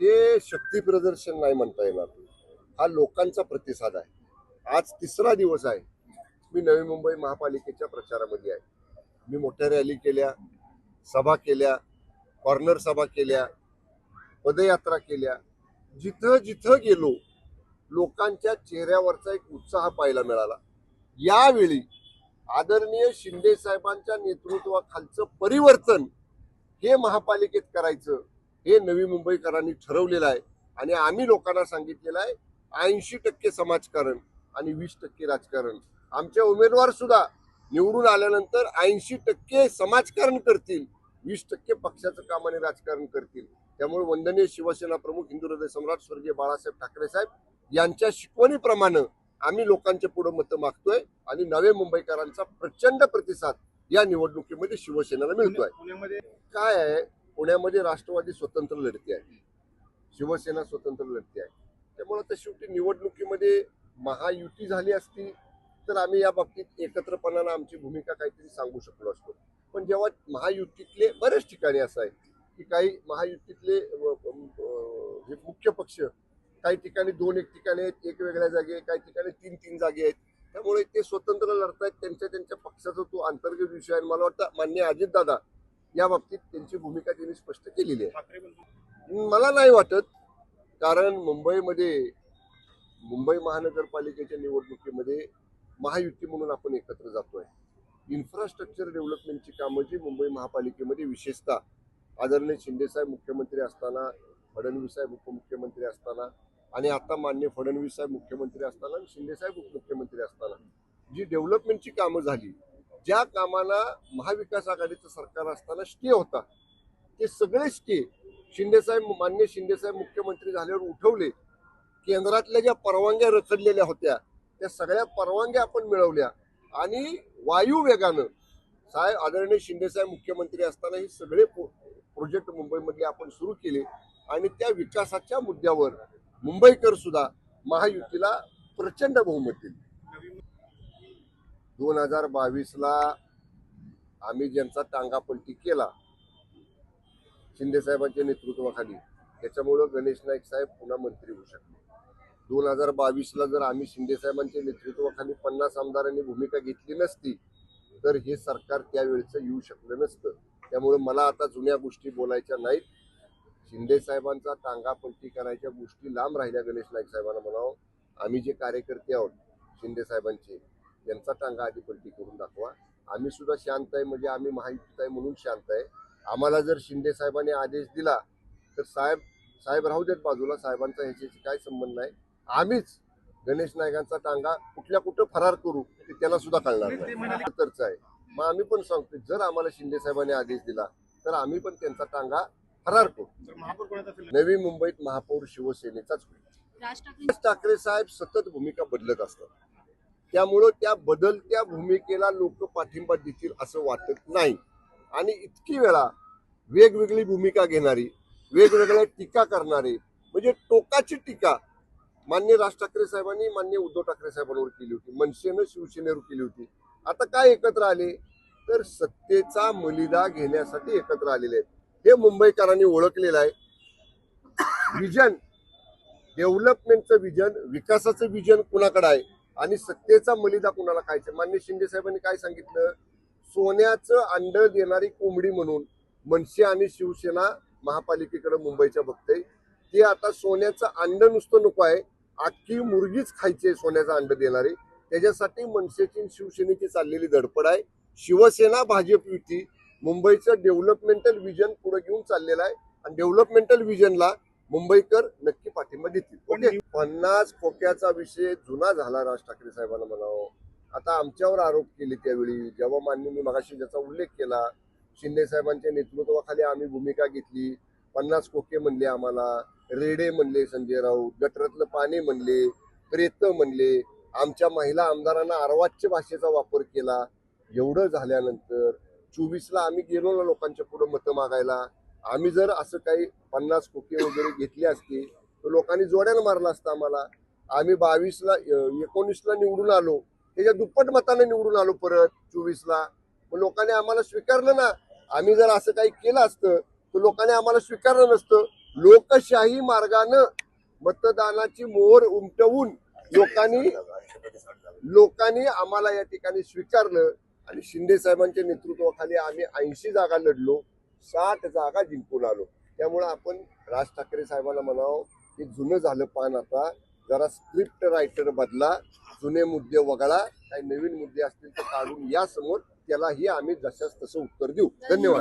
हे शक्ती प्रदर्शन नाही म्हणता येणार. हा लोकांचा प्रतिसाद आहे. आज तिसरा दिवस आहे. मी नवी मुंबई महापालिकेच्या प्रचारामध्ये आहे. मी मोठ्या रॅली केल्या, सभा केल्या, कॉर्नर सभा केल्या, पदयात्रा केल्या. जिथं जिथं गेलो लोकांच्या चेहऱ्यावरचा एक उत्साह पाहायला मिळाला. यावेळी आदरणीय शिंदे साहेबांच्या नेतृत्वाखालचं परिवर्तन हे महापालिकेत करायचं हे नवी मुंबईकरांनी ठरवलेलं आहे. आणि आम्ही लोकांना सांगितलेलं आहे 80% समाजकारण आणि 20% राजकारण. आमचे उमेदवार सुद्धा निवडून आल्यानंतर 80% समाजकारण करतील, 20% पक्षाचं काम आणि राजकारण करतील. त्यामुळे वंदनीय शिवसेना प्रमुख हिंदू हृदय सम्राट स्वर्गीय बाळासाहेब ठाकरे साहेब यांच्या शिकवणीप्रमाणे आम्ही लोकांच्या पुढे मतं मागतोय आणि नवे मुंबईकरांचा प्रचंड प्रतिसाद या निवडणुकीमध्ये शिवसेनेला मिळतोय. काय आहे, पुण्यामध्ये राष्ट्रवादी स्वतंत्र लढते आहे, शिवसेना स्वतंत्र लढते आहे. त्यामुळे आता शेवटी निवडणुकीमध्ये महायुती झाली असती तर आम्ही या बाबतीत एकत्रपणानं आमची भूमिका काहीतरी सांगू शकलो असतो. पण जेव्हा महायुतीतले बरेच ठिकाणी असं आहे की काही महायुतीतले जे मुख्य पक्ष काही ठिकाणी 2-1 ठिकाणी आहेत, एक वेगळ्या जागी आहे, काही ठिकाणी 3-3 जागे आहेत. त्यामुळे ते स्वतंत्र लढतायत. त्यांच्या पक्षाचा तो अंतर्गत विषय आहे. मला वाटतं माननीय अजितदादा या बाबतीत त्यांची भूमिका त्यांनी स्पष्ट केलेली आहे. मला नाही वाटत, कारण मुंबई महानगरपालिकेच्या निवडणुकीमध्ये महायुती म्हणून आपण एकत्र जातोय. इन्फ्रास्ट्रक्चर डेव्हलपमेंटची कामं जी मुंबई महापालिकेमध्ये विशेषतः आदरणीय शिंदेसाहेब मुख्यमंत्री असताना, फडणवीस साहेब उपमुख्यमंत्री असताना आणि आता माननीय फडणवीस साहेब मुख्यमंत्री असताना आणि शिंदेसाहेब उपमुख्यमंत्री असताना जी डेव्हलपमेंटची कामं झाली, ज्या कामाला महाविकास आघाडीचं सरकार असताना स्टे होता, ते सगळे स्टे माननीय शिंदेसाहेब मुख्यमंत्री झाल्यावर उठवले. केंद्रातल्या ज्या परवानग्या रखडलेल्या होत्या त्या सगळ्या परवानग्या आपण मिळवल्या आणि वायू वेगानं आदरणीय शिंदेसाहेब मुख्यमंत्री असताना हे सगळे प्रोजेक्ट मुंबईमधले आपण सुरू केले आणि त्या विकासाच्या मुद्द्यावर मुंबईकर सुद्धा महायुतीला प्रचंड बहुमत दिले. 2022ला आम्ही ज्यांचा टांगापलटी केला शिंदे साहेबांच्या नेतृत्वाखाली, त्याच्यामुळं गणेश नाईक साहेब पुन्हा मंत्री होऊ शकले. 2022ला जर आम्ही शिंदे साहेबांच्या नेतृत्वाखाली 50 आमदारांनी भूमिका घेतली नसती तर हे सरकार त्यावेळेचं येऊ शकलं नसतं. त्यामुळे मला आता जुन्या गोष्टी बोलायच्या नाहीत. शिंदे साहेबांचा टांगापलटी करायच्या गोष्टी लांब राहिल्या. गणेश नाईक साहेबांना म्हणावं, आम्ही जे कार्यकर्ते आहोत शिंदे साहेबांचे, यांचा टांगा आधी पलटी करून दाखवा. आम्ही सुद्धा शांत आहे, म्हणजे आम्ही महायुतीत आहे म्हणून शांत आहे. आम्हाला जर शिंदे साहेबांनी आदेश दिला तर साहेब राहू देत बाजूला, साहेबांचा ह्याच्याशी काय संबंध नाही. आम्हीच गणेश नाईकांचा टांगा कुठं फरार करू ते त्याला सुद्धा कळणार नाही. तरच आहे. मग आम्ही पण सांगतो, जर आम्हाला शिंदे साहेबांनी आदेश दिला तर आम्ही पण त्यांचा टांगा फरार करू. नवी मुंबईत महापौर शिवसेनेचाच होईल. राज ठाकरे साहेब सतत भूमिका बदलत असतात. त्यामुळं त्या बदलत्या भूमिकेला लोक पाठिंबा देतील असं वाटत नाही. आणि इतकी वेळा वेगवेगळी भूमिका घेणारी, वेगवेगळ्या टीका करणारे, म्हणजे टोकाची टीका माननीय राज ठाकरे साहेबांनी माननीय उद्धव ठाकरे साहेबांवर केली होती, मनसेनं शिवसेनेवर केली होती. आता काय एकत्र आले तर सत्तेचा मलिदा घेण्यासाठी एकत्र आलेले आहेत. हे मुंबईकरांनी ओळखलेलं आहे. विजन, डेव्हलपमेंटचं विजन, विकासाचं विजन कुणाकडे आहे आणि सत्तेचा मलिदा कुणाला खायचं. माननीय शिंदे साहेबांनी काय सांगितलं, सोन्याचं अंड देणारी कोंबडी म्हणून मनसे आणि शिवसेना महापालिकेकडे मुंबईच्या बघते. ते आता सोन्याचं अंड नुसतं नको आहे, अख्खी मुर्गीच खायची सोन्याचं अंड देणारी. त्याच्यासाठी मनसेची शिवसेनेची चाललेली धडपड आहे. शिवसेना भाजप युती मुंबईचं डेव्हलपमेंटल विजन पुढे घेऊन चाललेलं आहे आणि डेव्हलपमेंटल विजनला मुंबईकर नक्की पाठिंबा देतील. ओके, 50 खोक्याचा विषय जुना झाला. राज ठाकरे साहेबांना म्हणावं, आता आमच्यावर आरोप केले त्यावेळी, जेव्हा मी मगाशी ज्याचा उल्लेख केला, शिंदे साहेबांच्या नेतृत्वाखाली आम्ही भूमिका घेतली. 50 खोके म्हणले आम्हाला, रेडे म्हणले संजय राऊत, गटरातलं पाणी म्हणले, प्रेत म्हणले, आमच्या महिला आमदारांना अर्वाच्य भाषेचा वापर केला. एवढं झाल्यानंतर 24ला आम्ही गेलो ना लोकांच्या पुढे मतं मागायला. आम्ही जर असं काही 50 खोके वगैरे घेतली असती तर लोकांनी जोड्यानं मारला असता आम्हाला. आम्ही 19ला निवडून आलो, त्याच्या दुप्पट मताने निवडून आलो परत 24ला. मग लोकांनी आम्हाला स्वीकारलं ना. आम्ही जर असं काही केलं असतं तर लोकांनी आम्हाला स्वीकारलं नसतं. लोकशाही मार्गानं मतदानाची मोहर उमटवून लोकांनी आम्हाला या ठिकाणी स्वीकारलं आणि शिंदे साहेबांच्या नेतृत्वाखाली आम्ही 80 जागा लढलो, 60 जागा जिंकून आलो. त्यामुळे आपण राज ठाकरे साहेबांना म्हणावं की जुनं झालं पान, आता जरा स्क्रिप्ट रायटर बदला, जुने मुद्दे वगळा, काही नवीन मुद्दे असतील तर काढून या समोर, त्यालाही आम्ही जशाच तसं उत्तर देऊ. धन्यवाद.